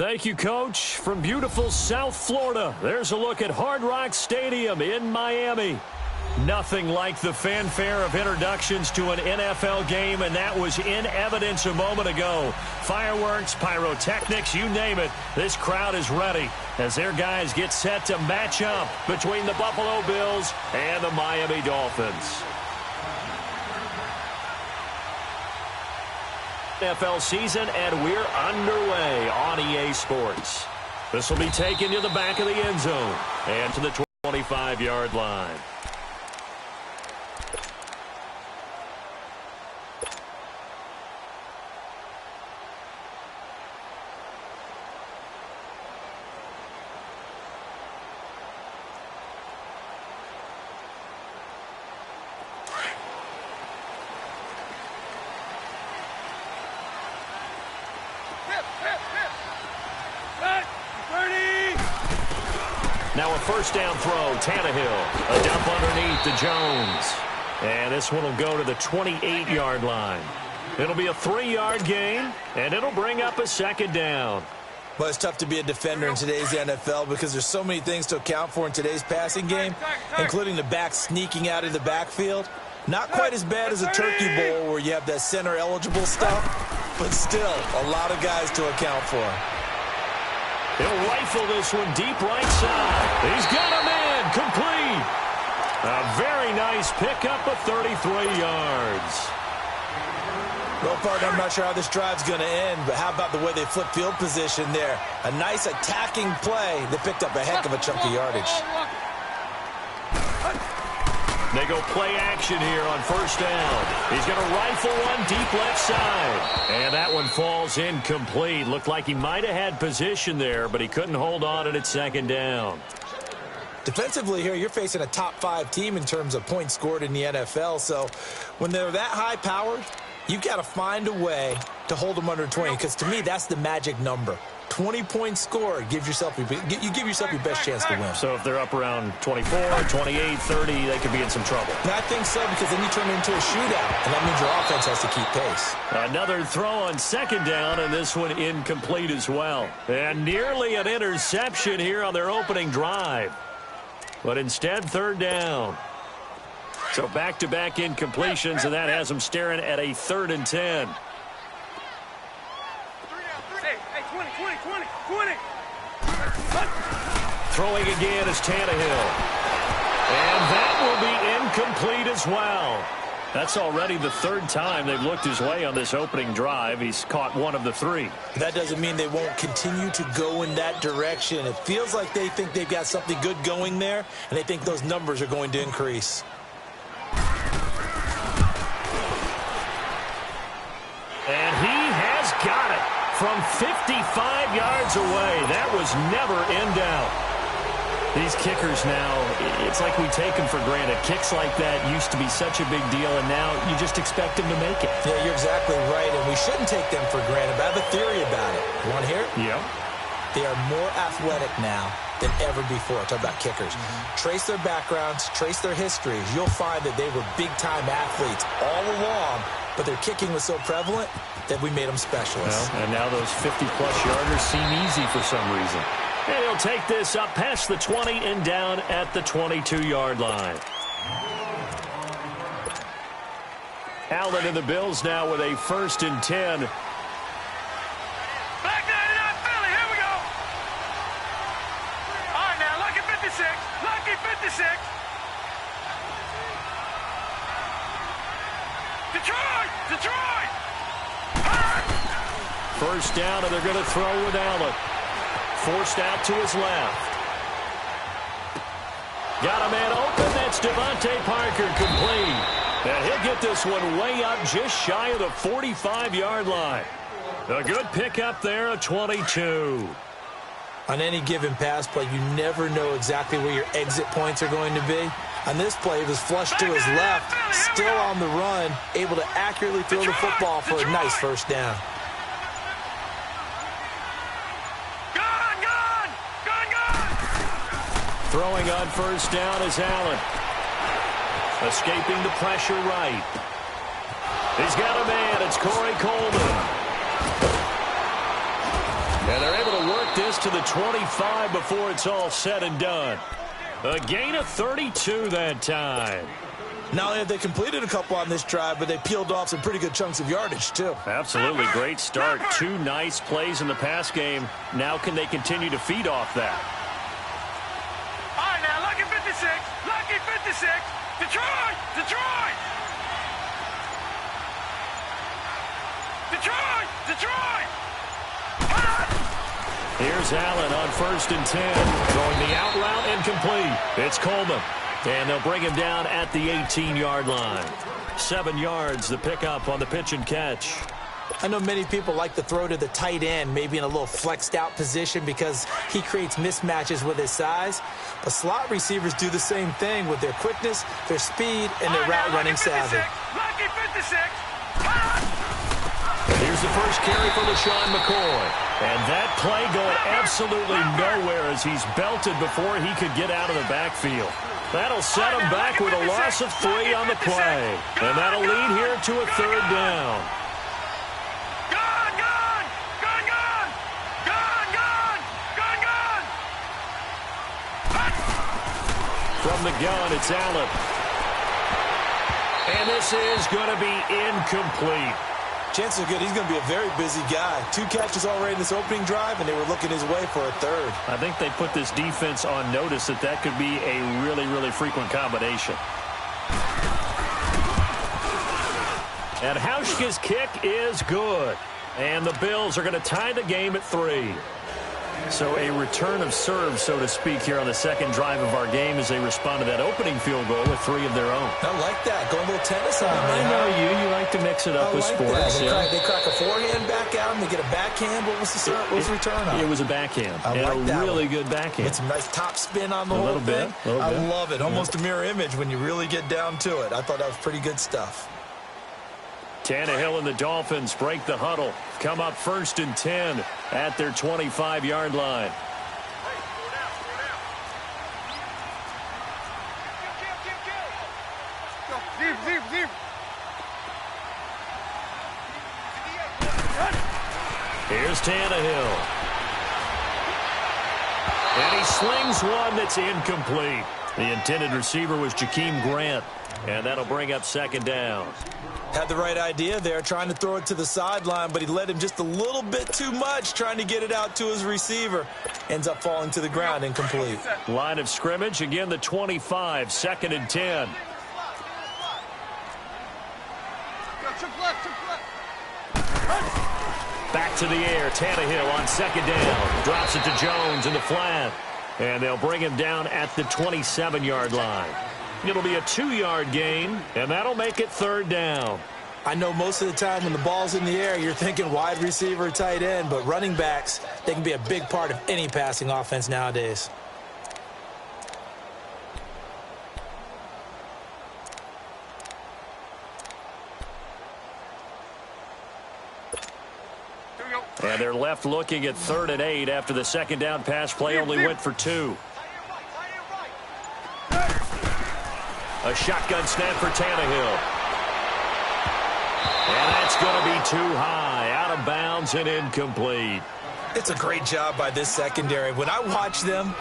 Thank you, Coach. From beautiful South Florida, there's a look at Hard Rock Stadium in Miami. Nothing like the fanfare of introductions to an NFL game, and that was in evidence a moment ago. Fireworks, pyrotechnics, you name it. This crowd is ready as their guys get set to match up between the Buffalo Bills and the Miami Dolphins. NFL season, and we're underway on EA Sports. This will be taken to the back of the end zone and to the 25-yard line. Now a first down throw, Tannehill. A dump underneath to Jones. And this one will go to the 28-yard line. It'll be a 3-yard gain, and it'll bring up a second down. Well, it's tough to be a defender in today's NFL because there's so many things to account for in today's passing game, including the back sneaking out of the backfield. Not quite as bad as a turkey bowl where you have that center-eligible stuff, but still a lot of guys to account for. He'll rifle this one deep right side. He's got a man complete. A very nice pickup of 33 yards. Well, partner, I'm not sure how this drive's going to end, but how about the way they flip field position there? A nice attacking play that picked up a heck of a chunk of yardage. They go play action here on first down. He's going to rifle one deep left side. And that one falls incomplete. Looked like he might have had position there, but he couldn't hold on at second down. Defensively here, you're facing a top-5 team in terms of points scored in the NFL. So when they're that high-powered, you've got to find a way to hold them under 20, because to me, that's the magic number. 20 points scored, you give yourself your best chance to win. So if they're up around 24, 28, 30, they could be in some trouble. And I think so, because then you turn it into a shootout, and that means your offense has to keep pace. Another throw on second down, and this one incomplete as well. And nearly an interception here on their opening drive. But instead, third down. So back-to-back incompletions, and that has them staring at a 3rd and 10. Throwing again is Tannehill. And that will be incomplete as well. That's already the 3rd time they've looked his way on this opening drive. He's caught one of the 3. That doesn't mean they won't continue to go in that direction. It feels like they think they've got something good going there, and they think those numbers are going to increase. And he has got it from 55 yards away. That was never in doubt. These kickers now, it's like we take them for granted. Kicks like that used to be such a big deal, and now you just expect them to make it. Yeah, you're exactly right, and we shouldn't take them for granted. But I have a theory about it. You want to hear it? Yeah. They are more athletic now than ever before. Talk about kickers. Trace their backgrounds, trace their histories. You'll find that they were big-time athletes all along, but their kicking was so prevalent that we made them specialists. Well, and now those 50-plus yarders seem easy for some reason. And he'll take this up past the 20 and down at the 22-yard line. Allen and the Bills now with a 1st and 10. Back 99 Philly, here we go. All right, now, lucky 56. Lucky 56. Detroit! Detroit! First down, and they're going to throw with Allen. Forced out to his left. Got a man open. That's Devontae Parker, complete. And he'll get this one way up just shy of the 45-yard line. A good pickup there, a 22. On any given pass play, you never know exactly where your exit points are going to be. On this play, it was flushed to his left, still on the run, able to accurately throw the football for a nice first down. Throwing on first down is Allen. Escaping the pressure right. He's got a man. It's Corey Coleman. And they're able to work this to the 25 before it's all said and done. A gain of 32 that time. Not only have they completed a couple on this drive, but they peeled off some pretty good chunks of yardage, too. Absolutely. Great start. 2 nice plays in the pass game. Now can they continue to feed off that? All right, now, lucky 56. Lucky 56. Detroit! Detroit! Detroit! Detroit! Here's Allen on 1st and 10. Throwing the out route incomplete. It's Coleman. And they'll bring him down at the 18-yard line. 7 yards, the pickup on the pitch and catch. I know many people like to throw to the tight end, maybe in a little flexed out position because he creates mismatches with his size. But slot receivers do the same thing with their quickness, their speed, and their route running savvy. Lucky 56. Here's the first carry for LaShawn McCoy. And that play going absolutely nowhere as he's belted before he could get out of the backfield. That'll set him back with a loss of 3 on the play. And that'll lead here to a 3rd down. Gone, gone! Gone, gone! Gone, gone! Gone, gone! From the gun, it's Allen. And this is going to be incomplete. Chances are good he's going to be a very busy guy. 2 catches already in this opening drive, and they were looking his way for a 3rd. I think they put this defense on notice that could be a really, really frequent combination. And Hauschka's kick is good. And the Bills are going to tie the game at 3. So a return of serve, so to speak, here on the 2nd drive of our game as they respond to that opening field goal with 3 of their own. I like that. Going a little tennis on me. I know you. You like to mix it up with sports. They crack a forehand back out and they get a backhand. What was the return on? It was a backhand. I like that really one. good backhand. Get some nice top spin on the whole thing. I love it. Almost a mirror image when you really get down to it. I thought that was pretty good stuff. Tannehill and the Dolphins break the huddle. Come up 1st and 10 at their 25-yard line. Here's Tannehill. And he slings one that's incomplete. The intended receiver was Jakeem Grant. And that'll bring up 2nd down. Had the right idea there, trying to throw it to the sideline, but he led him just a little bit too much, trying to get it out to his receiver. Ends up falling to the ground, incomplete. Line of scrimmage, again the 25, 2nd and 10. Back to the air, Tannehill on 2nd down. Drops it to Jones in the flat. And they'll bring him down at the 27-yard line. It'll be a 2-yard gain, and that'll make it 3rd down. I know most of the time when the ball's in the air, you're thinking wide receiver, tight end, but running backs, they can be a big part of any passing offense nowadays. And they're left looking at 3rd and 8 after the 2nd down pass play only went for 2. A shotgun snap for Tannehill. And that's going to be too high, out of bounds and incomplete. It's a great job by this secondary. When I watch them,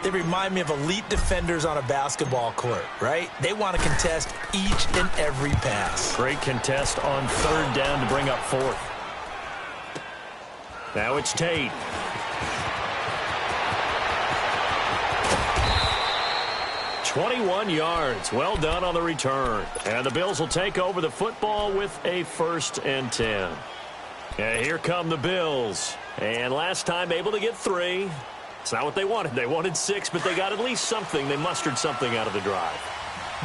they remind me of elite defenders on a basketball court, right? They want to contest each and every pass. Great contest on 3rd down to bring up 4th. Now it's Tate. "21 yards. Well done on the return. And the Bills will take over the football with a 1st and 10. And here come the Bills. And last time able to get 3. It's not what they wanted. They wanted 6, but they got at least something. They mustered something out of the drive.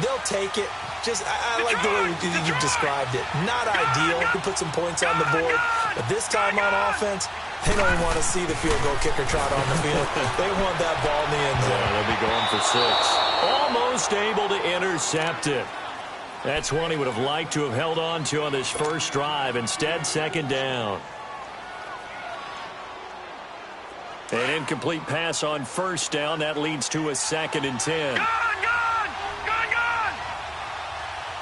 They'll take it. I like the way you described it. Not ideal to put some points on the board, but this time on offense, they don't even want to see the field goal kicker trot on the field. They want that ball in the end zone. Yeah, they'll be going for 6. Almost able to intercept it. That's one he would have liked to have held on to on this first drive. Instead, 2nd down. An incomplete pass on 1st down. That leads to a 2nd and 10. Gone, gone! Gone, gone!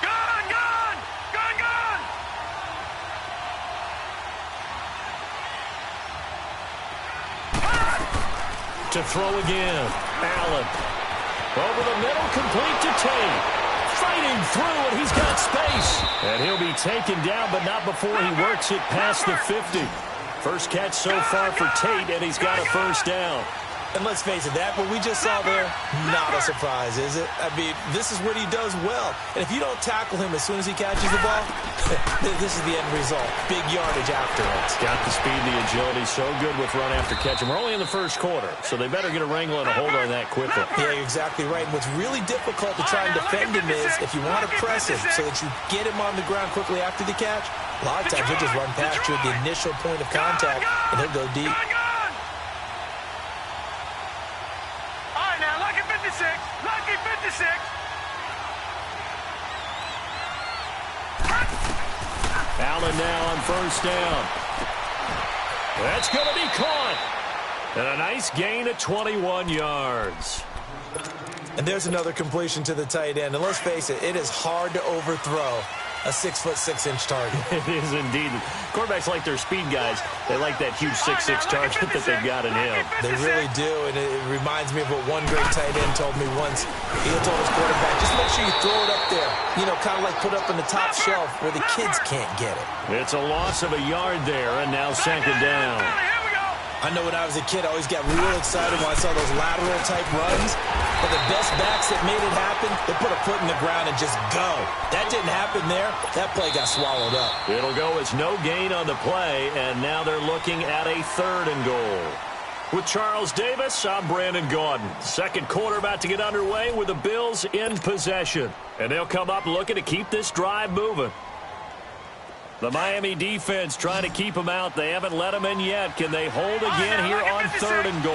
Gone, gone! Gone, gone! throw again. Allen. Over the middle, complete to Tate. Fighting through, and he's got space. And he'll be taken down, but not before he works it past the 50. First catch so far for Tate, and he's got a first down. And let's face it, that what we just saw there, not a surprise, is it? I mean, this is what he does well. And if you don't tackle him as soon as he catches the ball, this is the end result. Big yardage afterwards. Got the speed, the agility, so good with run after catch. And we're only in the first quarter, so they better get a wrangle and a hold on that quickly. Yeah, you're exactly right. And what's really difficult to try and defend him is if you want to press him so that you get him on the ground quickly after the catch, a lot of times he'll just run past you at the initial point of contact, and he'll go deep. Lucky 56. Allen now on first down. That's going to be caught. And a nice gain of 21 yards. And there's another completion to the tight end. And let's face it, it is hard to overthrow a 6'6" target. It is indeed. Quarterbacks like their speed guys. They like that huge 6'6" target that they've got in him. They really do, and it reminds me of what one great tight end told me once. He told his quarterback, just make sure you throw it up there. You know, kind of like put up in the top shelf where the kids can't get it. It's a loss of a yard there, and now second down. I know when I was a kid, I always got real excited when I saw those lateral-type runs. But the best backs that made it happen, they put a foot in the ground and just go. That didn't happen there. That play got swallowed up. It'll go as no gain on the play, and now they're looking at a 3rd and goal. With Charles Davis, I'm Brandon Gaudin. Second quarter about to get underway with the Bills in possession. And they'll come up looking to keep this drive moving. The Miami defense trying to keep them out. They haven't let them in yet. Can they hold again here on 3rd and goal?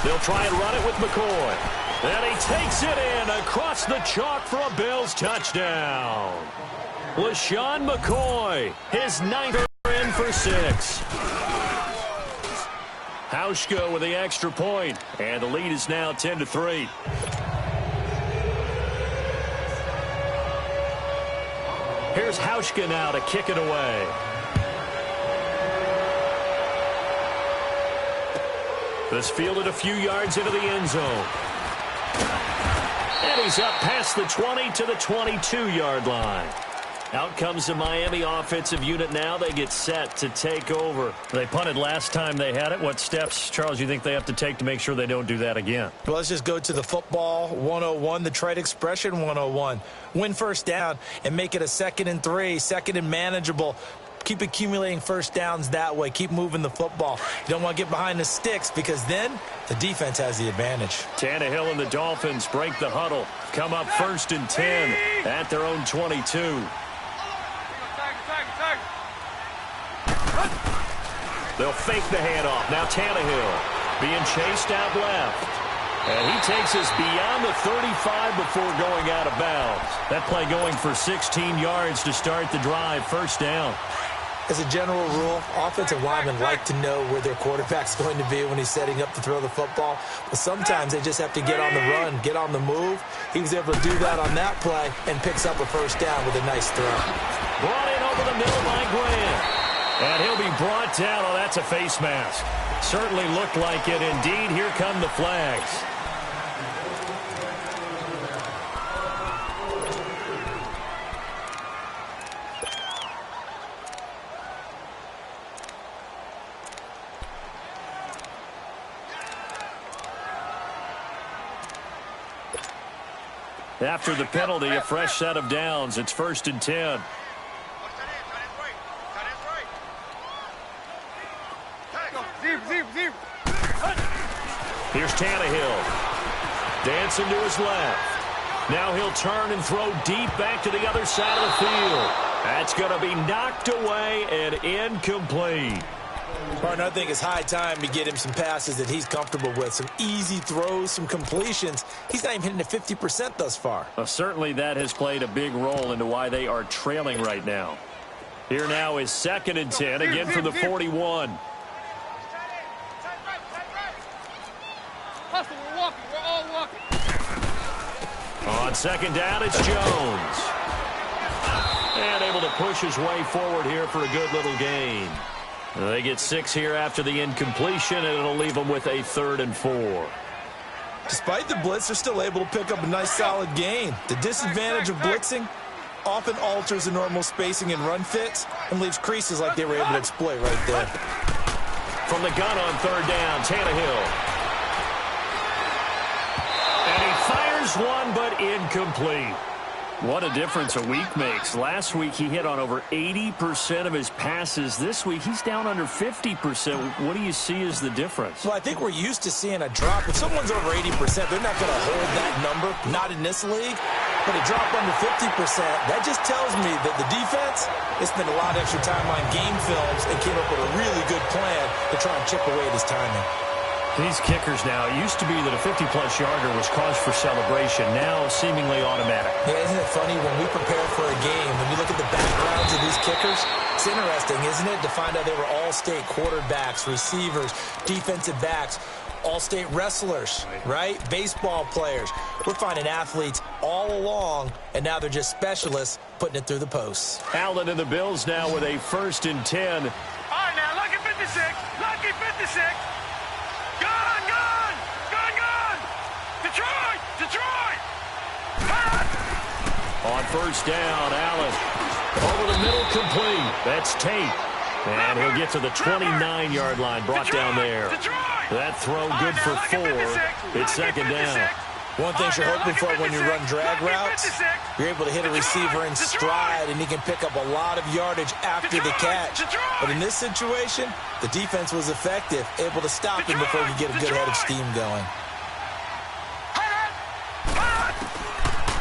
They'll try and run it with McCoy. And he takes it in across the chalk for a Bills touchdown. LaShawn McCoy, his 9th in for 6. Hauschka with the extra point, and the lead is now 10-3. Here's Hauschka now to kick it away. This fielded a few yards into the end zone. And he's up past the 20 to the 22-yard line. Out comes the Miami offensive unit now. They get set to take over. They punted last time they had it. What steps, Charles, you think they have to take to make sure they don't do that again? Well, let's just go to the football 101, the trade expression 101. Win first down and make it a 2nd and 3, 2nd and manageable. Keep accumulating first downs that way. Keep moving the football. You don't want to get behind the sticks because then the defense has the advantage. Tannehill and the Dolphins break the huddle. Come up 1st and 10 at their own 22. They'll fake the handoff. Now Tannehill being chased out left. And he takes us beyond the 35 before going out of bounds. That play going for 16 yards to start the drive. First down. As a general rule, offensive linemen like to know where their quarterback's going to be when he's setting up to throw the football. But sometimes they just have to get on the run, get on the move. He was able to do that on that play and picks up a first down with a nice throw. Brought in over the middle by Grant. And he'll be brought down. Oh, that's a face mask. Certainly looked like it. Indeed, here come the flags. After the penalty, a fresh set of downs. It's 1st and 10. Here's Tannehill. Dancing to his left. Now he'll turn and throw deep back to the other side of the field. That's going to be knocked away and incomplete. Partner, I think it's high time to get him some passes that he's comfortable with. Some easy throws, some completions. He's not even hitting at 50% thus far. Certainly that has played a big role into why they are trailing right now. Here now is 2nd and 10, again from the 41. We're walking. We're all walking. On 2nd down, it's Jones. And able to push his way forward here for a good little gain. They get 6 here after the incompletion, and it'll leave them with a 3rd and 4. Despite the blitz, they're still able to pick up a nice solid gain. The disadvantage of blitzing often alters the normal spacing and run fits and leaves creases like they were able to exploit right there. From the gun on 3rd down, Tannehill. And he fires one, but incomplete. What a difference a week makes. Last week he hit on over 80% of his passes. This week he's down under 50%. What do you see as the difference? Well, I think we're used to seeing a drop. If someone's over 80%, they're not going to hold that number, not in this league. But a drop under 50%, that just tells me that the defense has spent a lot of extra time on game films and came up with a really good plan to try and chip away at his timing. These kickers now, it used to be that a 50-plus yarder was cause for celebration. Now, seemingly automatic. Yeah, isn't it funny when we prepare for a game, when you look at the backgrounds of these kickers, it's interesting, isn't it, to find out they were all-state quarterbacks, receivers, defensive backs, all-state wrestlers, right? Baseball players. We're finding athletes all along, and now they're just specialists putting it through the posts. Allen and the Bills now with a 1st and 10. All right, now, lucky 56. Lucky 56. Gun, gun, gun, gun. Detroit, Detroit. On 1st down, Allen. Over the middle, complete. That's Tate. And he'll get to the 29-yard line, brought down there. That throw good for 4. It's 2nd down. One thing you're hoping for when you run drag routes, you're able to hit a receiver in stride, and he can pick up a lot of yardage after the catch. But in this situation, the defense was effective, able to stop him before he could get a good head of steam going.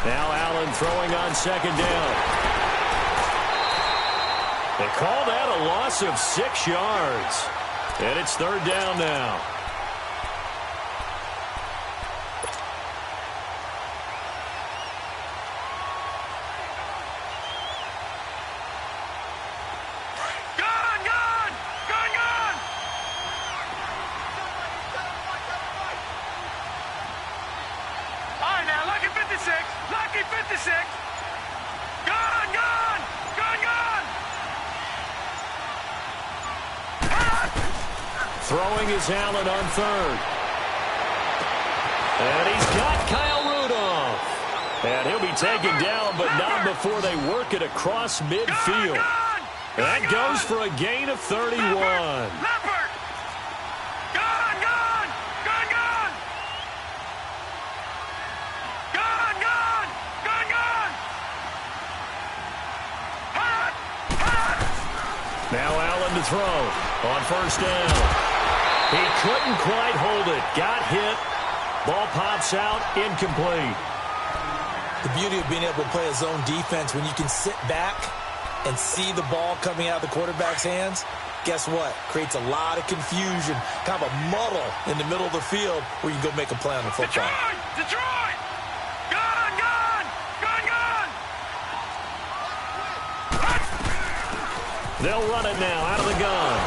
Now Allen throwing on 2nd down. They call that a loss of 6 yards. And it's 3rd down now. Lucky 56. Gun, gun, gun, gun. Throwing is Allen on 3rd. And he's got Kyle Rudolph. And he'll be taken down, but not before they work it across midfield. That goes for a gain of 31. Now Allen to throw on 1st down. He couldn't quite hold it. Got hit. Ball pops out. Incomplete. The beauty of being able to play a zone defense when you can sit back and see the ball coming out of the quarterback's hands, guess what? Creates a lot of confusion, kind of a muddle in the middle of the field where you can go make a play on the football. Detroit! Gun, gun! Gun, gun! They'll run it now out of the gun.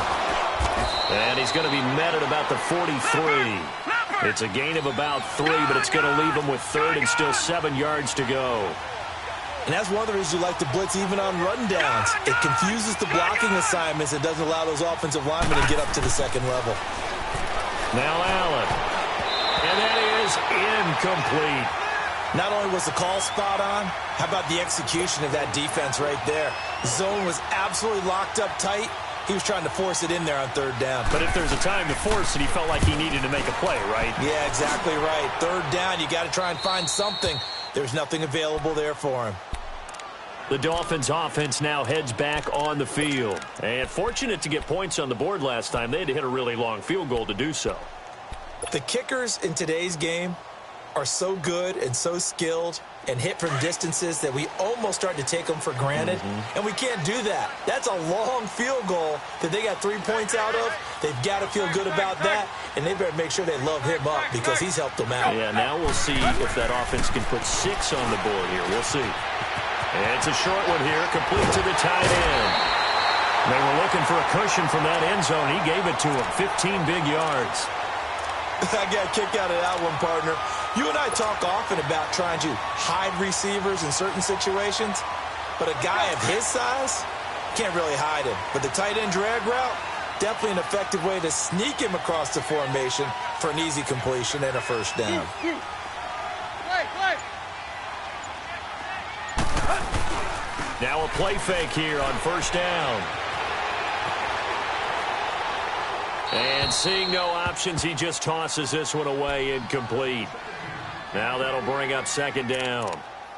And he's going to be met at about the 43. It's a gain of about 3, but it's going to leave him with 3rd and still 7 yards to go. And that's one of the reasons you like to blitz even on rundowns. It confuses the blocking assignments. It doesn't allow those offensive linemen to get up to the second level. Now Allen. And that is incomplete. Not only was the call spot on, how about the execution of that defense right there? The zone was absolutely locked up tight. He was trying to force it in there on 3rd down. But if there's a time to force it, he felt like he needed to make a play, right? Yeah, exactly right. 3rd down, you got to try and find something. There's nothing available there for him. The Dolphins offense now heads back on the field. And fortunate to get points on the board last time. They had to hit a really long field goal to do so. The kickers in today's game are so good and so skilled and hit from distances that we almost start to take them for granted. And we can't do that. That's a long field goal that they got 3 points out of. They've got to feel good about that, and they better make sure they love him up because he's helped them out. Yeah, now we'll see if that offense can put 6 on the board here. We'll see. And it's a short one here, complete to the tight end. They were looking for a cushion from that end zone. He gave it to him, 15 big yards. I got a kick out of that one, partner. You and I talk often about trying to hide receivers in certain situations. but a guy of his size can't really hide him. But the tight end drag route, definitely an effective way to sneak him across the formation for an easy completion and a first down. Now a play fake here on first down. And seeing no options, he just tosses this one away, incomplete. Now that'll bring up second down.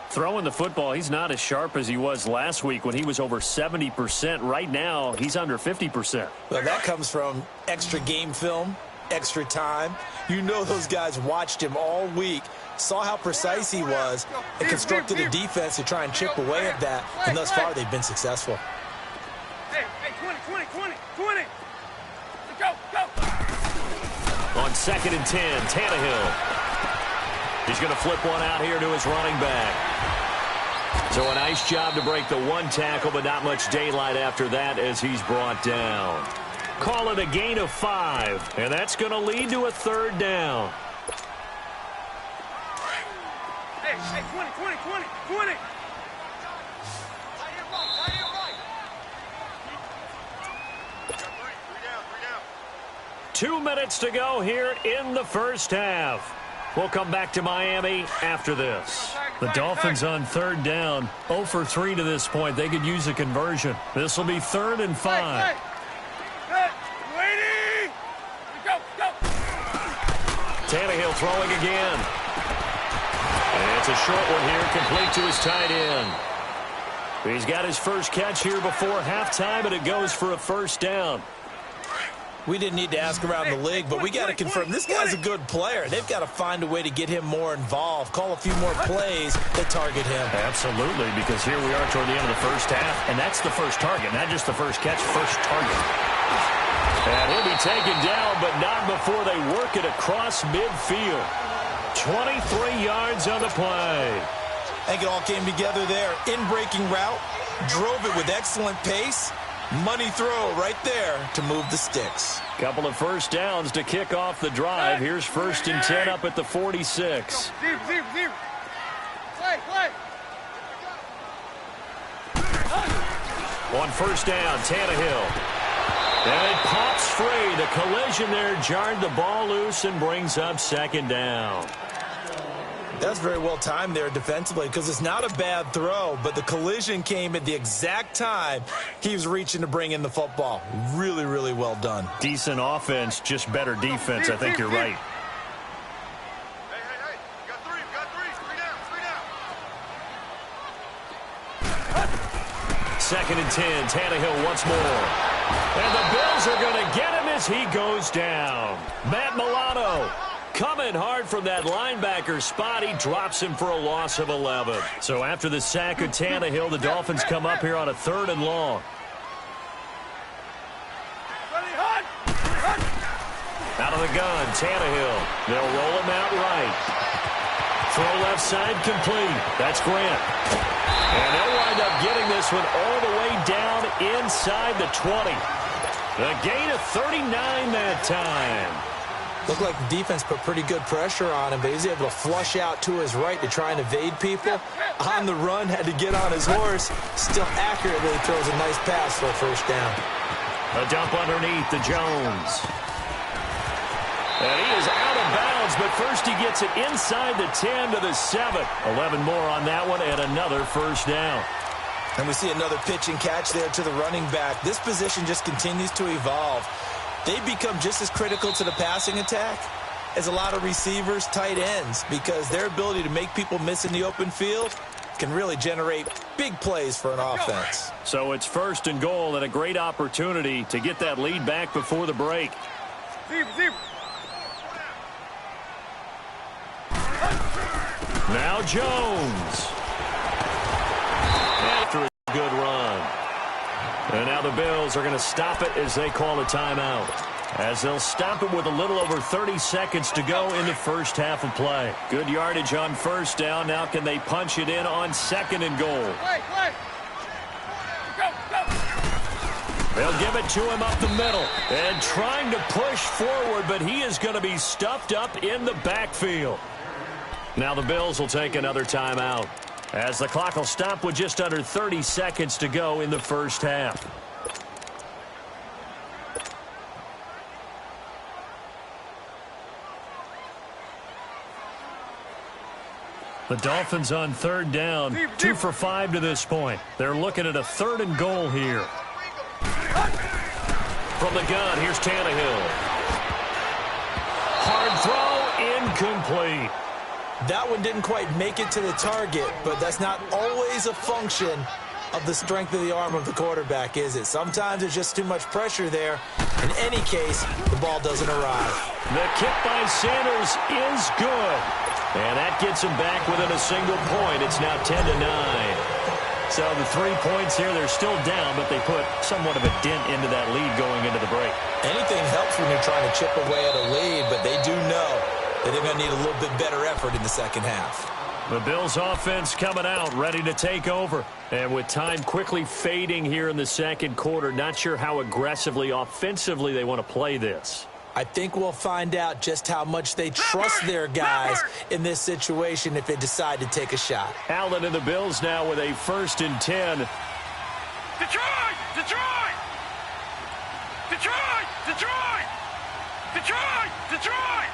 Throwing the football, he's not as sharp as he was last week when he was over 70%. Right now, he's under 50%. Well, that comes from extra game film, extra time. You know those guys watched him all week, saw how precise he was, and constructed a defense to try and chip away at that. And thus far, they've been successful. Hey, 20. Go. On 2nd and 10, Tannehill. He's going to flip one out here to his running back. So a nice job to break the one tackle, but not much daylight after that as he's brought down. Call it a gain of 5, and that's going to lead to a third down. Hey, 20. 2 minutes to go here in the first half. We'll come back to Miami after this. The Dolphins on third down, 0 for 3 to this point. They could use a conversion. This will be 3rd and 5. Waiting! Go! Tannehill throwing again. And it's a short one here, complete to his tight end. He's got his first catch here before halftime, and it goes for a first down. We didn't need to ask around the league, but we got to confirm this guy's a good player. They've got to find a way to get him more involved, call a few more plays that target him. Absolutely, because here we are toward the end of the first half, and that's the first target, not just the first catch, first target. And he'll be taken down, but not before they work it across midfield. 23 yards on the play. I think it all came together there. In-breaking route, drove it with excellent pace. Money throw right there to move the sticks. Couple of first downs to kick off the drive. Here's 1st and 10 up at the 46. Play. On first down, Tannehill. And it pops free. The collision there jarred the ball loose and brings up second down. That's very well timed there defensively because it's not a bad throw, but the collision came at the exact time he was reaching to bring in the football. Really, really well done. Decent offense, just better defense. I think you're right. Hey. We got three. 3 down. 2nd and 10, Tannehill once more. And the Bills are going to get him as he goes down. Matt Milano coming hard from that linebacker spot. He drops him for a loss of 11. So after the sack of Tannehill, the Dolphins come up here on a 3rd and long. Out of the gun, Tannehill. They'll roll him out right. Throw left side complete. That's Grant. And they'll wind up getting this one all the way down inside the 20. A gain of 39 that time. Looked like the defense put pretty good pressure on him, but he was able to flush out to his right to try and evade people. On the run, had to get on his horse. Still accurately throws a nice pass for a first down. A dump underneath to Jones. And he is out of bounds, but first he gets it inside the 10 to the 7. 11 more on that one and another first down. And we see another pitch and catch there to the running back. This position just continues to evolve. They become just as critical to the passing attack as a lot of receivers, tight ends, because their ability to make people miss in the open field can really generate big plays for an offense. So it's 1st and goal and a great opportunity to get that lead back before the break. Now Jones. After a good run. And now the Bills are going to stop it as they call a timeout. As they'll stop it with a little over 30 seconds to go in the first half of play. Good yardage on first down. Now can they punch it in on 2nd and goal? Go. They'll give it to him up the middle. And trying to push forward, but he is going to be stuffed up in the backfield. Now the Bills will take another timeout. as the clock will stop with just under 30 seconds to go in the first half. The Dolphins on third down, 2 for 5 to this point. They're looking at a 3rd and goal here. From the gun, here's Tannehill. Hard throw, incomplete. That one didn't quite make it to the target, but that's not always a function of the strength of the arm of the quarterback, is it? Sometimes there's just too much pressure there. In any case, the ball doesn't arrive. The kick by Sanders is good. And that gets him back within a single point. It's now 10-9. So the 3 points here, they're still down, but they put somewhat of a dent into that lead going into the break. Anything helps when you're trying to chip away at a lead, but they do know that they're going to need a little bit better effort in the second half. The Bills offense coming out, ready to take over. And with time quickly fading here in the second quarter, not sure how aggressively, offensively they want to play this. I think we'll find out just how much they trust their guys in this situation if they decide to take a shot. Allen and the Bills now with a 1st and 10. Detroit! Detroit! Detroit! Detroit! Detroit! Detroit!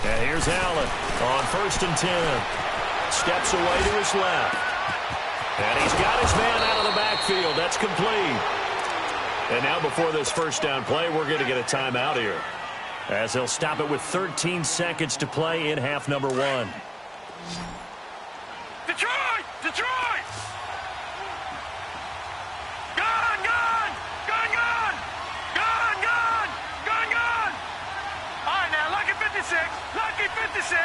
And here's Allen on 1st and 10. Steps away to his left. And he's got his man out of the backfield. That's complete. And now before this first down play, we're going to get a timeout here, as they'll stop it with 13 seconds to play in half number 1. Detroit! Detroit! Gun! Gun! Gun! Gun! Gun! Gun! Gun! Gun! All right, now, lucky 56. Lucky 56.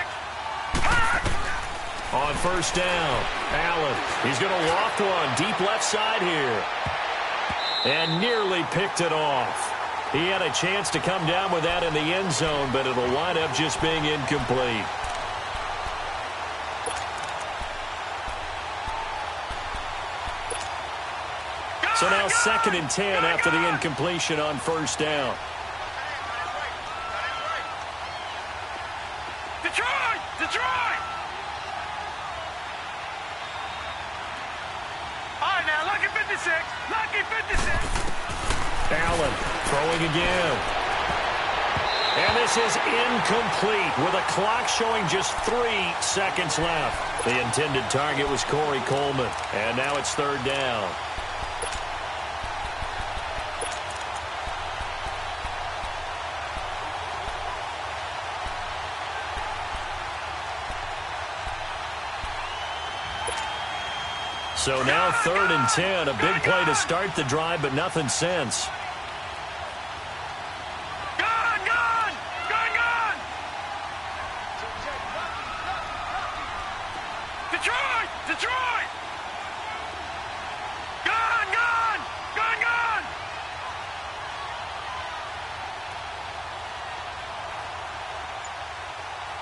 On 1st down, Allen. He's going to loft one deep left side here. And nearly picked it off. He had a chance to come down with that in the end zone, but it'll wind up just being incomplete. So now 2nd and 10 after the incompletion on 1st down. Detroit! Detroit! All right, now, lucky 56. Lucky 56. Allen throwing again. And this is incomplete with a clock showing just 3 seconds left. The intended target was Corey Coleman. And now it's 3rd down. So now 3rd and 10, a big play to start the drive, but nothing since. Gun! Gun! Gun! Gun! Detroit! Detroit! Gun! Gun! Gun! Gun!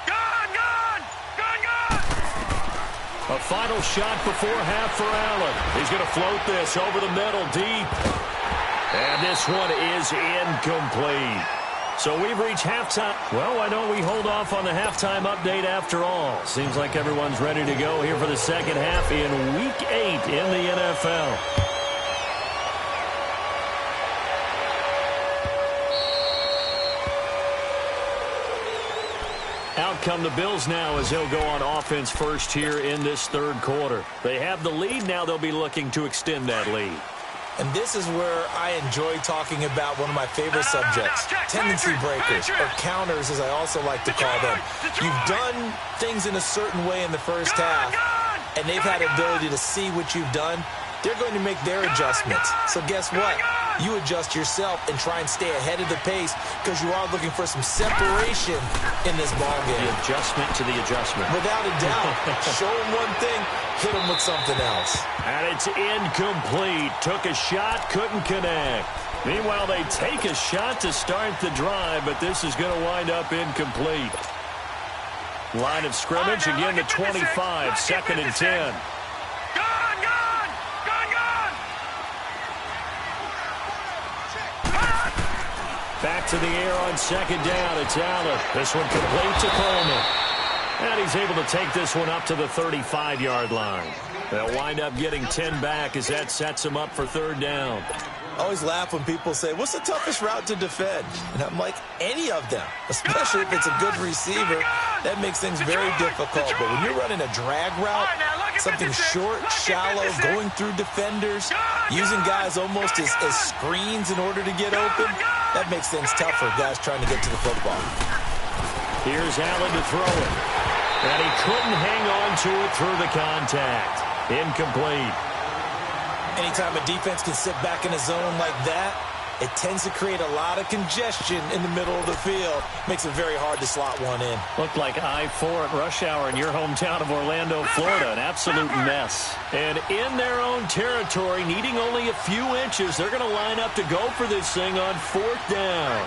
Gun! Gun! Gun! Gun! A final shot before half for Allen. He's going to float this over the middle deep. And this one is incomplete. So we've reached halftime. Well, why don't we hold off on the halftime update after all? Seems like everyone's ready to go here for the second half in Week 8 in the NFL. Out come the Bills now as they'll go on offense first here in this 3rd quarter. They have the lead. Now they'll be looking to extend that lead. And this is where I enjoy talking about one of my favorite subjects, tendency breakers, or counters as I also like to call them. You've done things in a certain way in the first half, and they've had the ability to see what you've done. They're going to make their adjustments. So guess what? You adjust yourself and try and stay ahead of the pace because you are looking for some separation in this ballgame. The adjustment to the adjustment. Without a doubt. Show them one thing, hit them with something else. And it's incomplete. Took a shot, couldn't connect. Meanwhile, they take a shot to start the drive, but this is going to wind up incomplete. Line of scrimmage, again the 25, 2nd and 10. Back to the air on second down. It's Allen. This one complete to Coleman. And he's able to take this one up to the 35-yard line. They'll wind up getting 10 back as that sets him up for third down. I always laugh when people say, what's the toughest route to defend? And I'm like, any of them, especially if it's a good receiver. That makes things very difficult. But when you're running a drag route, something short, shallow, going through defenders, using guys almost as screens in order to get open, that makes things tough for guys trying to get to the football. Here's Allen to throw it. And he couldn't hang on to it through the contact. Incomplete. Anytime a defense can sit back in a zone like that, it tends to create a lot of congestion in the middle of the field. Makes it very hard to slot one in. Looked like I-4 at rush hour in your hometown of Orlando, Florida. An absolute mess. And in their own territory, needing only a few inches, they're going to line up to go for this thing on fourth down.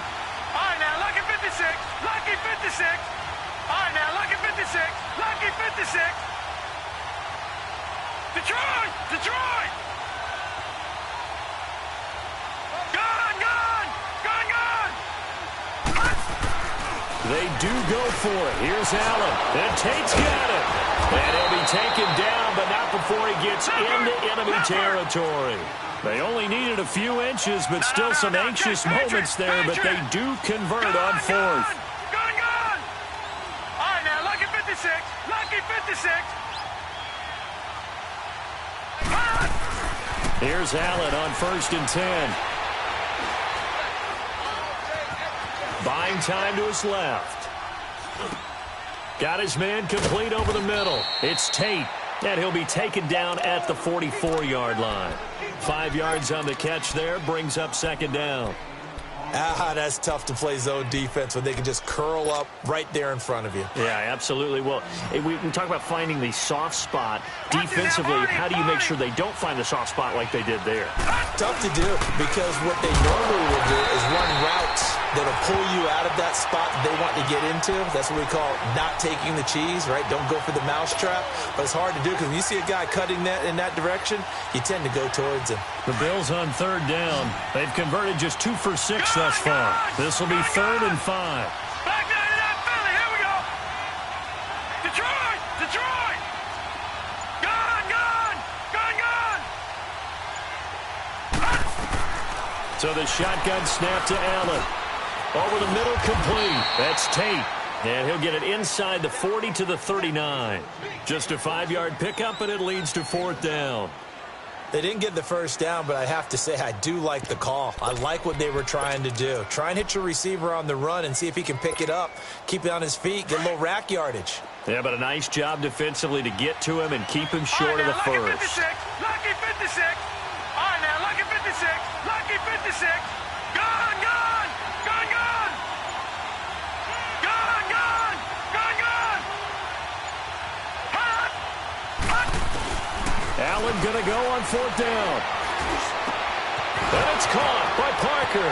All right, now, lucky 56. Lucky 56. All right, now, lucky 56. Lucky 56. Detroit! Detroit! They do go for it. Here's Allen. And Tate's got it. And he'll be taken down, but not before he gets into enemy territory. They only needed a few inches, but still some anxious moments there, but they do convert on fourth. Gun! All right, now, lucky 56. Lucky 56. Here's Allen on 1st and 10. Buying time to his left. Got his man complete over the middle. It's Tate, and he'll be taken down at the 44-yard line. 5 yards on the catch there, brings up second down. That's tough to play zone defense when they can just curl up right there in front of you. Yeah, absolutely. Well, we talk about finding the soft spot. Defensively, how do you make sure they don't find the soft spot like they did there? Tough to do, because what they normally will do is run routes that'll pull you out of that spot that they want to get into. That's what we call not taking the cheese, right? Don't go for the mousetrap. But it's hard to do because when you see a guy cutting that in that direction, you tend to go towards him. The Bills on third down. They've converted just 2 for 6 thus far. This will be 3rd and 5. Back down to that Philly. Here we go. Detroit! Detroit! Gun! So the shotgun snap to Allen. Over the middle, complete. That's Tate. And he'll get it inside the 40 to the 39. Just a 5-yard pickup, and it leads to 4th down. They didn't get the first down, but I have to say I do like the call. I like what they were trying to do. Try and hit your receiver on the run and see if he can pick it up, keep it on his feet, get a little rack yardage. Yeah, but a nice job defensively to get to him and keep him short of the first. Lucky 56. Lucky 56. All right, now, lucky 56. Lucky 56. Gun! Allen going to go on 4th down. And it's caught by Parker.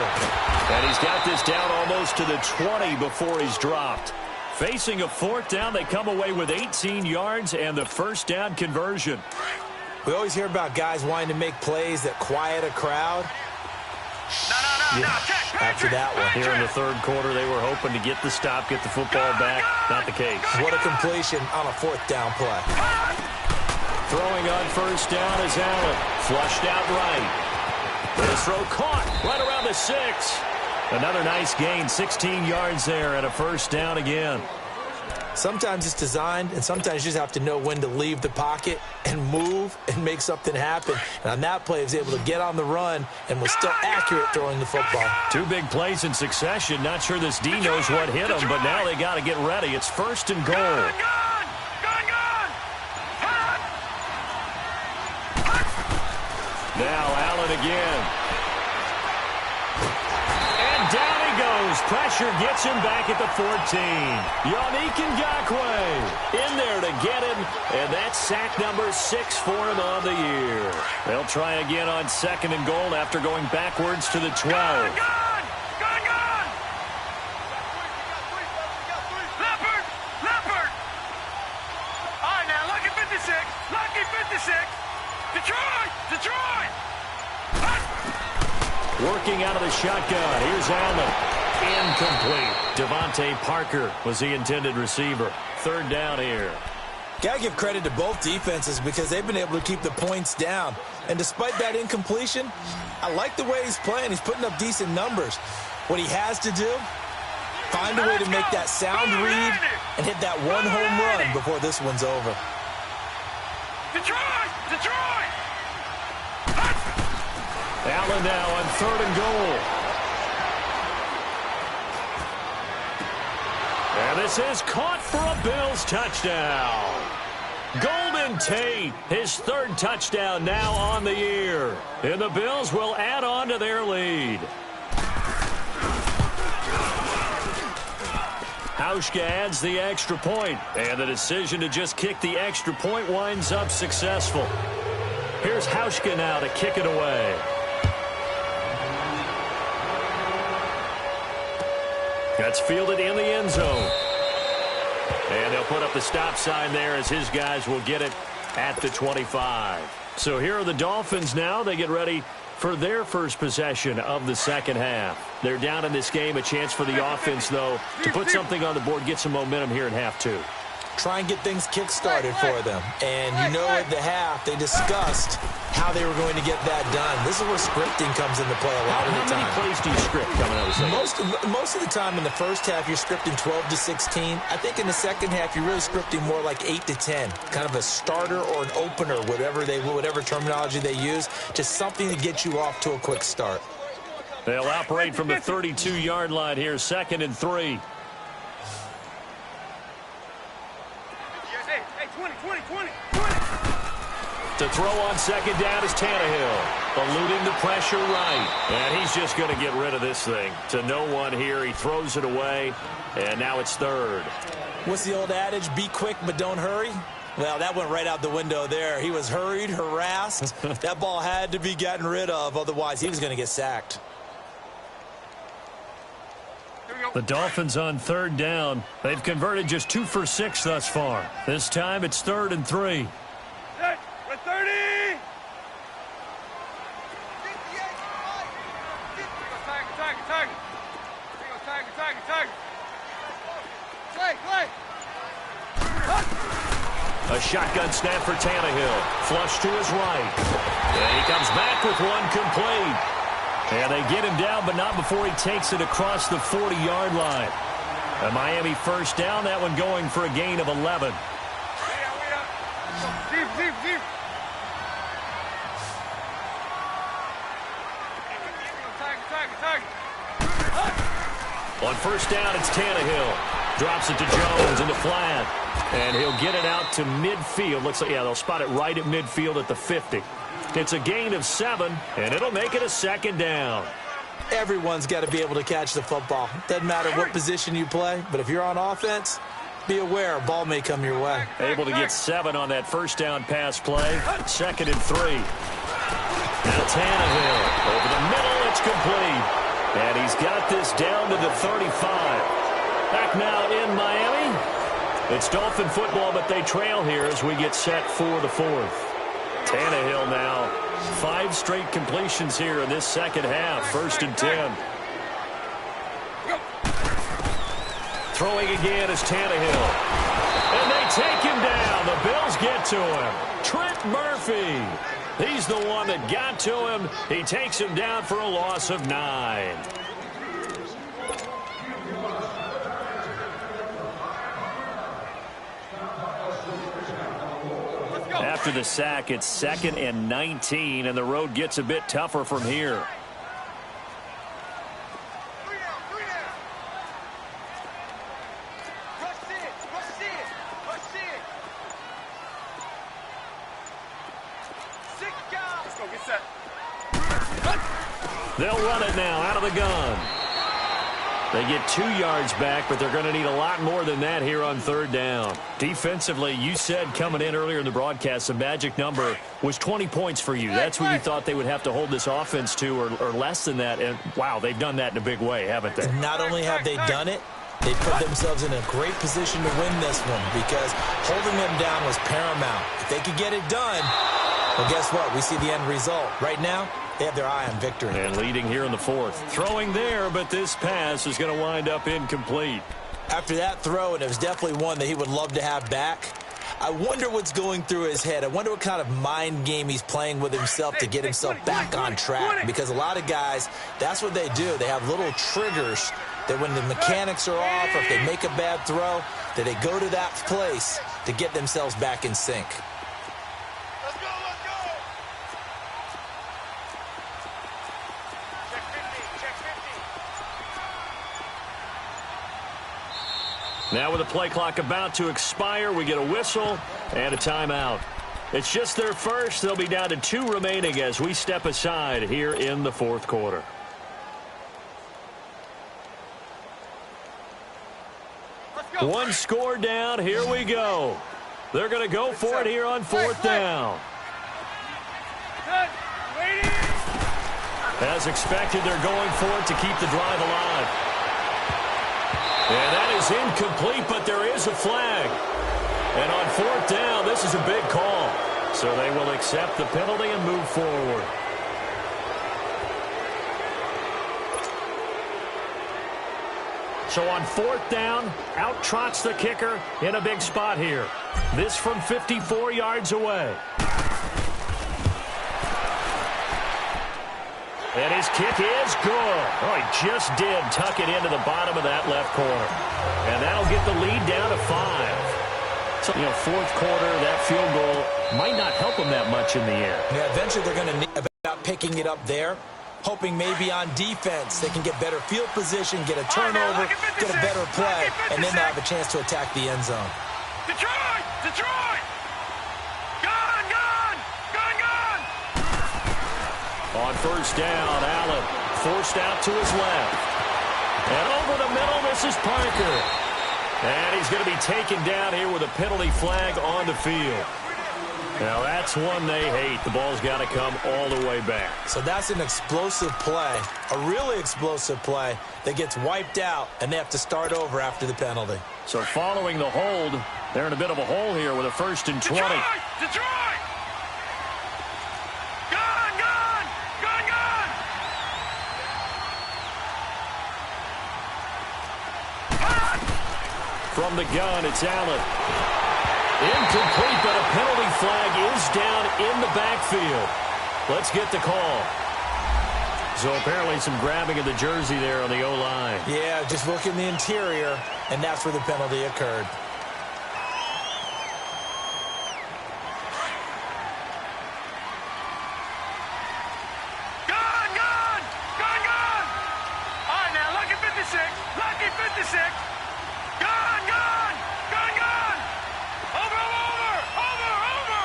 And he's got this down almost to the 20 before he's dropped. Facing a 4th down, they come away with 18 yards and the first down conversion. We always hear about guys wanting to make plays that quiet a crowd. No. After that one. Here in the 3rd quarter, they were hoping to get the stop, get the football back. Not the case. What a completion on a 4th down play. Throwing on 1st down is Allen. Flushed out right. The throw caught right around the 6. Another nice gain, 16 yards there and a first down again. Sometimes it's designed, and sometimes you just have to know when to leave the pocket and move and make something happen. And on that play, he was able to get on the run and was still accurate throwing the football. 2 big plays in succession. Not sure this D knows what hit him, but now they got to get ready. It's 1st and goal. Now Allen again. And down he goes. Pressure gets him back at the 14. Yannick Ngakoue in there to get him. And that's sack number 6 for him on the year. They'll try again on 2nd and goal after going backwards to the 12. Leopard! All right, now, lucky 56. Lucky 56. Detroit! Working out of the shotgun. Here's Allen. Incomplete. Devontae Parker was the intended receiver. Third down here. Got to give credit to both defenses because they've been able to keep the points down. And despite that incompletion, I like the way he's playing. He's putting up decent numbers. What he has to do, find a way to make that sound read and hit that one home run before this one's over. Detroit! Detroit! Allen now on 3rd and goal. And this is caught for a Bills touchdown. Golden Tate, his 3rd touchdown now on the year. And the Bills will add on to their lead. Hauschka adds the extra point, and the decision to just kick the extra point winds up successful. Here's Hauschka now to kick it away. That's fielded in the end zone. And they'll put up the stop sign there as his guys will get it at the 25. So here are the Dolphins now. They get ready for their first possession of the second half. They're down in this game. A chance for the offense, though, to put something on the board, get some momentum here in half 2. Try and get things kick-started for them. And you know at the half, they discussed how they were going to get that done. This is where scripting comes into play a lot of the time. How many plays do you script coming out of the second? Most of the time in the first half, you're scripting 12 to 16. I think in the second half, you're really scripting more like 8 to 10. Kind of a starter or an opener, whatever terminology they use. Just something to get you off to a quick start. They'll operate from the 32-yard line here, 2nd and 3. To throw on second down is Tannehill, eluding the pressure right. And he's just going to get rid of this thing. To no one here. He throws it away, and now it's 3rd. What's the old adage? Be quick, but don't hurry? Well, that went right out the window there. He was hurried, harassed. That ball had to be gotten rid of, otherwise he was going to get sacked. The Dolphins on 3rd down. They've converted just 2 for 6 thus far. This time it's 3rd and 3. We're 30! A shotgun snap for Tannehill. Flush to his right. And he comes back with one complete. And they get him down, but not before he takes it across the 40-yard line. A Miami first down, that one going for a gain of 11. Deep. On first down, it's Tannehill. Drops it to Jones in the flat. And he'll get it out to midfield. Looks like, yeah, they'll spot it right at midfield at the 50. It's a gain of 7, and it'll make it a 2nd down. Everyone's got to be able to catch the football. Doesn't matter what position you play, but if you're on offense, be aware a ball may come your way. Able to get 7 on that first down pass play. 2nd and 3. Now Tannehill over the middle. It's complete. And he's got this down to the 35. Back now in Miami. It's Dolphin football, but they trail here as we get set for the 4th. Tannehill now. 5 straight completions here in this second half. 1st and 10. Throwing again is Tannehill. And they take him down. The Bills get to him. Trent Murphy. He's the one that got to him. He takes him down for a loss of 9. After the sack, it's 2nd and 19, and the road gets a bit tougher from here. They'll run it now out of the gun. They get 2 yards back, but they're going to need a lot more than that here on 3rd down. Defensively, you said coming in earlier in the broadcast, the magic number was 20 points for you. That's what you thought they would have to hold this offense to, or less than that. And, wow, they've done that in a big way, haven't they? Not only have they done it, they put themselves in a great position to win this one because holding them down was paramount. If they could get it done, well, guess what? We see the end result. Right now, They have their eye on victory. And leading here in the fourth. Throwing there, but this pass is going to wind up incomplete. After that throw, and it was definitely one that he would love to have back, I wonder what's going through his head. I wonder what kind of mind game he's playing with himself to get himself back on track. Because a lot of guys, that's what they do. They have little triggers that when the mechanics are off or if they make a bad throw, that they go to that place to get themselves back in sync. Let's go, let's go. Check 50, check 50. Now with the play clock about to expire, we get a whistle and a timeout. It's just their first. They'll be down to 2 remaining as we step aside here in the fourth quarter. One score down. Here we go. They're going to go for it here on fourth down. As expected, they're going for it to keep the drive alive. And that is incomplete, but there is a flag. And on fourth down, this is a big call. So they will accept the penalty and move forward. So on fourth down, out trots the kicker in a big spot here. This from 54 yards away. And his kick is good. Oh, he just did tuck it into the bottom of that left corner. And that'll get the lead down to 5. So, fourth quarter, that field goal might not help them that much in the air. Yeah, eventually they're going to need about picking it up there, hoping maybe on defense they can get better field position, get a turnover, get a better play, and then they'll have a chance to attack the end zone. Detroit! Detroit! Gone! Gone! Gone! Gone! On first down, Allen forced out to his left. And over the middle, this is Parker. And he's going to be taken down here with a penalty flag on the field. Now, that's one they hate. The ball's got to come all the way back. So that's an explosive play, a really explosive play that gets wiped out, and they have to start over after the penalty. So following the hold, they're in a bit of a hole here with a 1st and 20. Detroit! Detroit! Gone! Gone! Gone! Gone! From the gun, it's Allen. Incomplete, but a penalty flag is down in the backfield. Let's get the call. So apparently some grabbing of the jersey there on the O-line. Yeah, just look in the interior, and that's where the penalty occurred. Gone! Gone! Gone! Gone! All right, now, lucky 56. Lucky 56. Gone! Gone! Gone! Gone! Over! Over! Over! Over!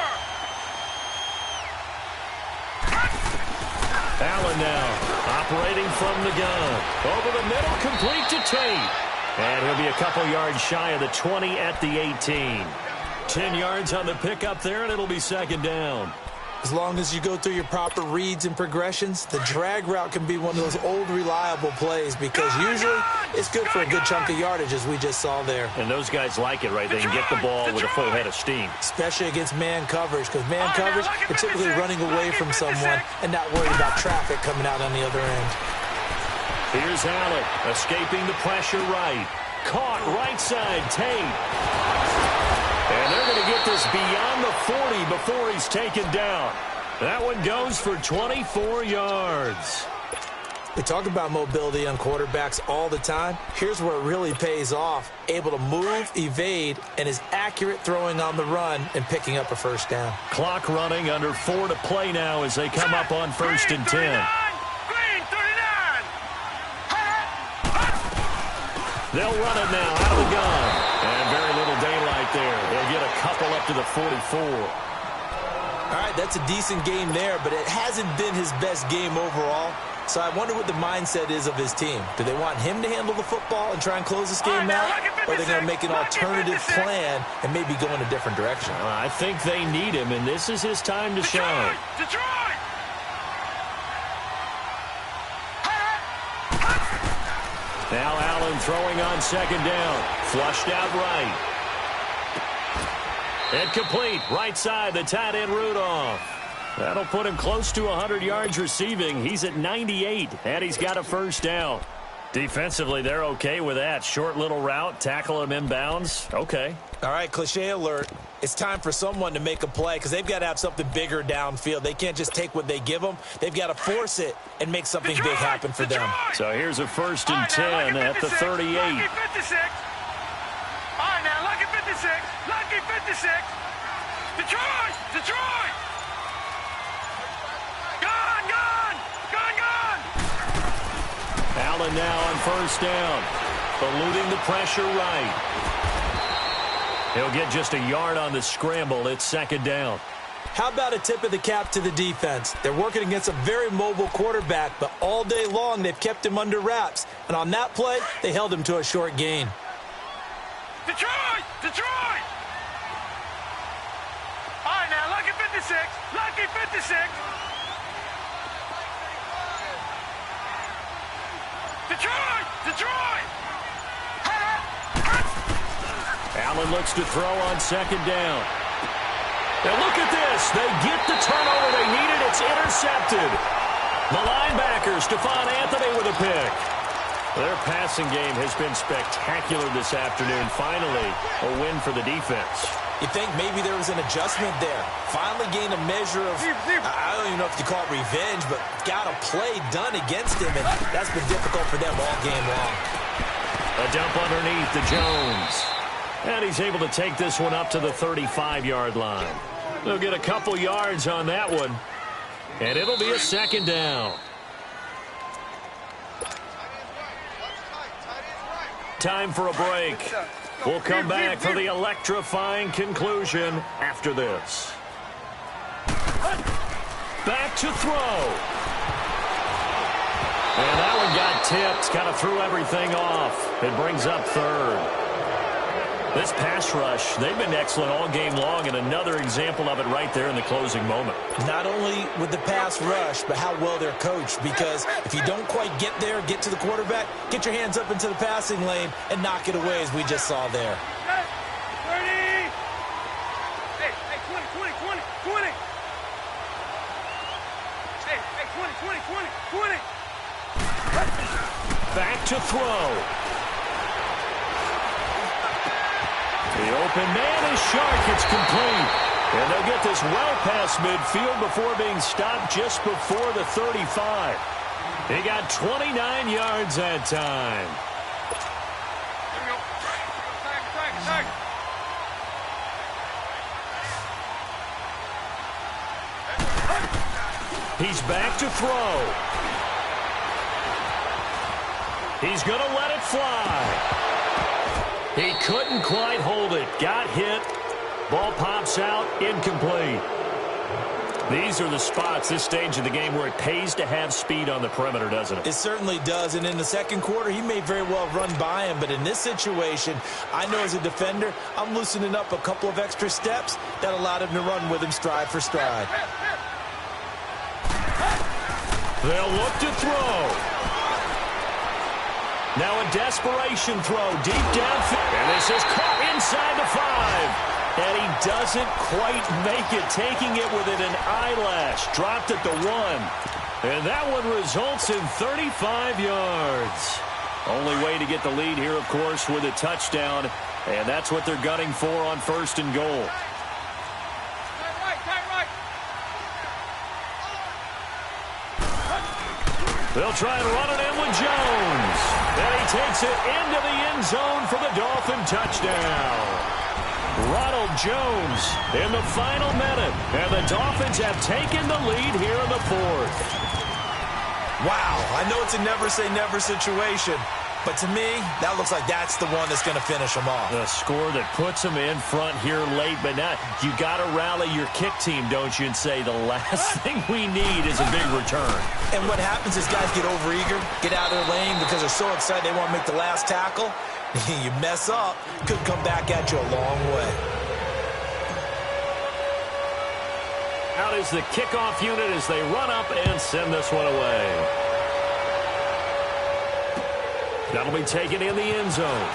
Allen now operating from the gun. Over the middle, complete to Tate. And he'll be a couple yards shy of the 20 at the 18. 10 yards on the pickup there, and it'll be second down. As long as you go through your proper reads and progressions, the drag route can be one of those old reliable plays because usually it's good for a good chunk of yardage, as we just saw there. And those guys like it, right? They can get the ball with a full head of steam. Especially against man coverage, because man coverage, you're typically running away from someone and not worried about traffic coming out on the other end. Here's Allen, escaping the pressure right. Caught right side, Tate. And they're going to get this beyond the 40 before he's taken down. That one goes for 24 yards. We talk about mobility on quarterbacks all the time. Here's where it really pays off. Able to move, evade, and is accurate throwing on the run and picking up a first down. Clock running, under 4 to play now as they come up on 1st and 10. Green 39. They'll run it now out of the gun. And very little daylight there. They'll get a couple up to the 44. All right, that's a decent game there, but it hasn't been his best game overall. So I wonder what the mindset is of his team. Do they want him to handle the football and try and close this game out? Or are they going to make an alternative plan and maybe go in a different direction? I think they need him, and this is his time to shine. Detroit! Now Allen throwing on second down. Flushed out right. Incomplete. Right side, the tight end Rudolph. That'll put him close to 100 yards receiving. He's at 98, and he's got a first down. Defensively, they're okay with that. Short little route, tackle him inbounds. Okay. All right, cliche alert. It's time for someone to make a play because they've got to have something bigger downfield. They can't just take what they give them. They've got to force it and make something big happen for them. So here's a 1st and 10 at the 38. Lucky 56. All right, now, lucky 56. Lucky 56. Detroit! Detroit! Gone, gone! Gone, gone! Allen now on 1st down. Eluding the pressure right. He'll get just a yard on the scramble. It's 2nd down. How about a tip of the cap to the defense? They're working against a very mobile quarterback, but all day long they've kept him under wraps. And on that play, they held him to a short gain. Detroit! Detroit! All right, now, lucky 56. Lucky 56. Detroit! Detroit! Allen looks to throw on 2nd down. And look at this. They get the turnover they needed. It's intercepted. The linebacker, Stephon Anthony, with a pick. Their passing game has been spectacular this afternoon. Finally, a win for the defense. You think maybe there was an adjustment there. Finally gained a measure of, I don't even know if you call it revenge, but got a play done against him, and that's been difficult for them all game long. A dump underneath to Jones. And he's able to take this one up to the 35-yard line. They'll get a couple yards on that one, and it'll be a 2nd down. Time for a break. We'll come back for the electrifying conclusion after this. Back to throw. And that one got tipped, kind of threw everything off. It brings up 3rd. This pass rush, they've been excellent all game long, and another example of it right there in the closing moment. Not only with the pass rush, but how well they're coached, because if you don't quite get there, get to the quarterback, get your hands up into the passing lane and knock it away, as we just saw there. 30! Hey, 20, 20, 20, 20! Hey, 20, 20, 20, 20! Back to throw. The open man is Shark. It's complete. And they'll get this well past midfield before being stopped just before the 35. He got 29 yards that time. There we go. Tag. He's back to throw. He's going to let it fly. He couldn't quite hold it. Got hit. Ball pops out. Incomplete. These are the spots, this stage of the game, where it pays to have speed on the perimeter, doesn't it? It certainly does. And in the 2nd quarter, he may very well run by him. But in this situation, I know as a defender, I'm loosening up a couple of extra steps that allowed him to run with him stride for stride. They'll look to throw. Now a desperation throw deep downfield. And this is caught inside the 5. And he doesn't quite make it, taking it within an eyelash. Dropped at the 1. And that one results in 35 yards. Only way to get the lead here, of course, with a touchdown. And that's what they're gunning for on 1st and goal. They'll try and run it in with Jones. And he takes it into the end zone for the Dolphin touchdown. Ronald Jones in the final minute. And the Dolphins have taken the lead here in the 4th. Wow, I know it's a never-say-never situation, but to me, that looks like that's the one that's going to finish them off. The score that puts them in front here late, but now you got to rally your kick team, don't you, and say the last thing we need is a big return. And what happens is guys get overeager, get out of their lane because they're so excited they want to make the last tackle. You mess up, could come back at you a long way. Out is the kickoff unit as they run up and send this one away. That'll be taken in the end zone.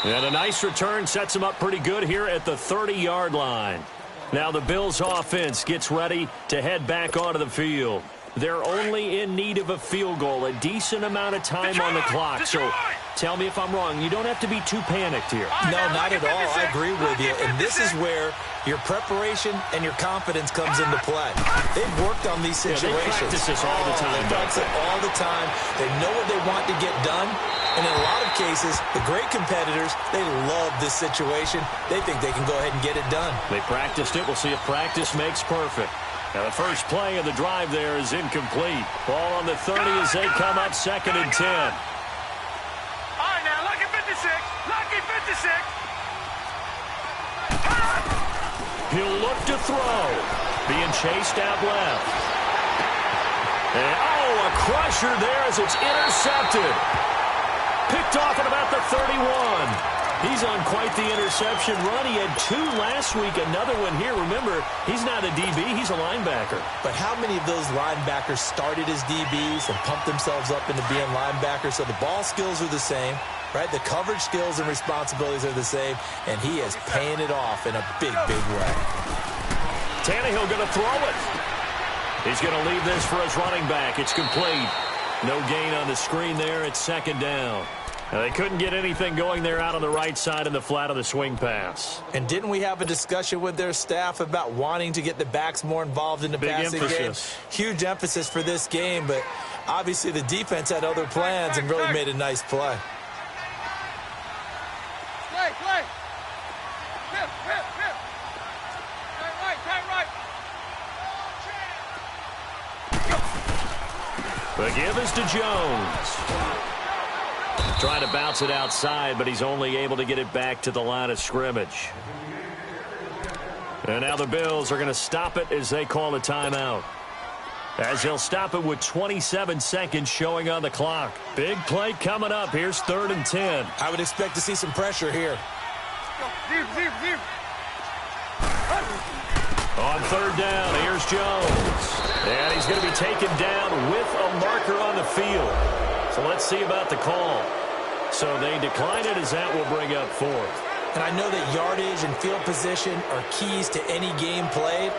And a nice return sets him up pretty good here at the 30-yard line. Now the Bills offense gets ready to head back onto the field. They're only in need of a field goal, a decent amount of time on the clock. So tell me if I'm wrong. You don't have to be too panicked here. No, not at all. I agree with you. And this is where your preparation and your confidence comes into play. They've worked on these situations. They practice this all the time. They practice it all the time. They know what they want to get done. And in a lot of cases, the great competitors, they love this situation. They think they can go ahead and get it done. They practiced it. We'll see if practice makes perfect. Now the first play of the drive there is incomplete. Ball on the 30 as they come up 2nd and 10. All right, now, lucky 56. Lucky 56. He'll look to throw. Being chased out left. And, a crusher there as it's intercepted. Picked off at about the 31. He's on quite the interception run. He had 2 last week, another one here. Remember, he's not a DB, he's a linebacker. But how many of those linebackers started as DBs and pumped themselves up into being linebackers? So the ball skills are the same, right? The coverage skills and responsibilities are the same, and he is paying it off in a big, big way. Tannehill going to throw it. He's going to leave this for his running back. It's complete. No gain on the screen there. It's 2nd down. Now, they couldn't get anything going there out on the right side in the flat of the swing pass. And didn't we have a discussion with their staff about wanting to get the backs more involved in the passing game? Huge emphasis for this game, but obviously the defense had other plans and really made a nice play. Play. Hip. Tight right. The give is to Jones. Trying to bounce it outside, but he's only able to get it back to the line of scrimmage. And now the Bills are going to stop it as they call a timeout. As they'll stop it with 27 seconds showing on the clock. Big play coming up. Here's 3rd and 10. I would expect to see some pressure here. Deep. On 3rd down, here's Jones. And he's going to be taken down with a marker on the field. So let's see about the call. So they decline it as that will bring up 4th. And I know that yardage and field position are keys to any game played,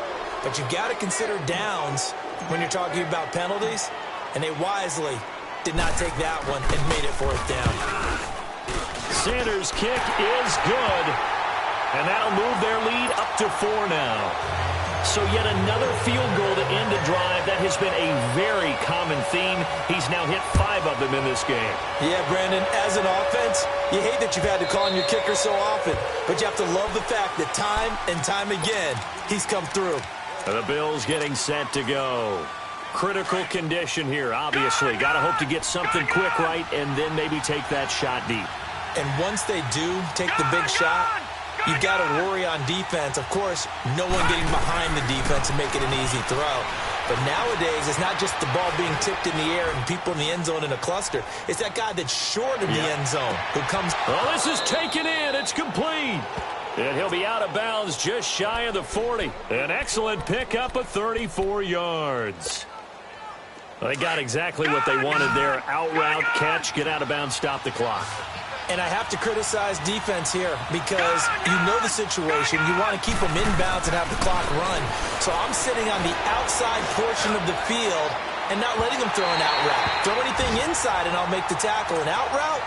but you got to consider downs when you're talking about penalties, and they wisely did not take that one and made it 4th down. Sanders' kick is good, and that'll move their lead up to 4 now. So yet another field goal to end a drive. That has been a very common theme. He's now hit 5 of them in this game. Yeah, Brandon, as an offense, you hate that you've had to call on your kicker so often, but you have to love the fact that time and time again, he's come through. The Bills getting set to go. Critical condition here, obviously. Got to hope to get something quick right and then maybe take that shot deep. And once they do take the big shot, you've got to worry on defense. Of course, no one getting behind the defense and make it an easy throw. But nowadays, it's not just the ball being tipped in the air and people in the end zone in a cluster. It's that guy that's short of the end zone who comes. Well, this is taken in. It's complete. And he'll be out of bounds just shy of the 40. An excellent pickup of 34 yards. They got exactly what they wanted there. Out route, catch, get out of bounds, stop the clock. And I have to criticize defense here because you know the situation. You want to keep them inbounds and have the clock run. So I'm sitting on the outside portion of the field and not letting them throw an out route. Throw anything inside and I'll make the tackle. An out route?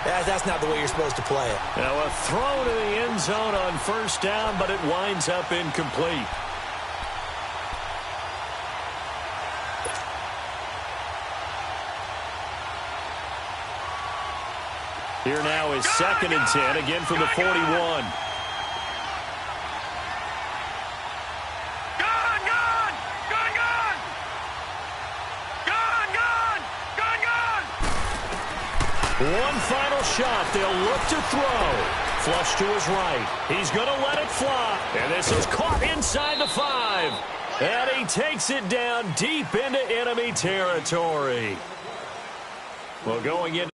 That's not the way you're supposed to play it. Now a throw to the end zone on 1st down, but it winds up incomplete. Here now is 2nd and 10, again from the 41. One final shot. They'll look to throw. Flush to his right. He's going to let it fly. And this is caught inside the 5. And he takes it down deep into enemy territory. Well, going in.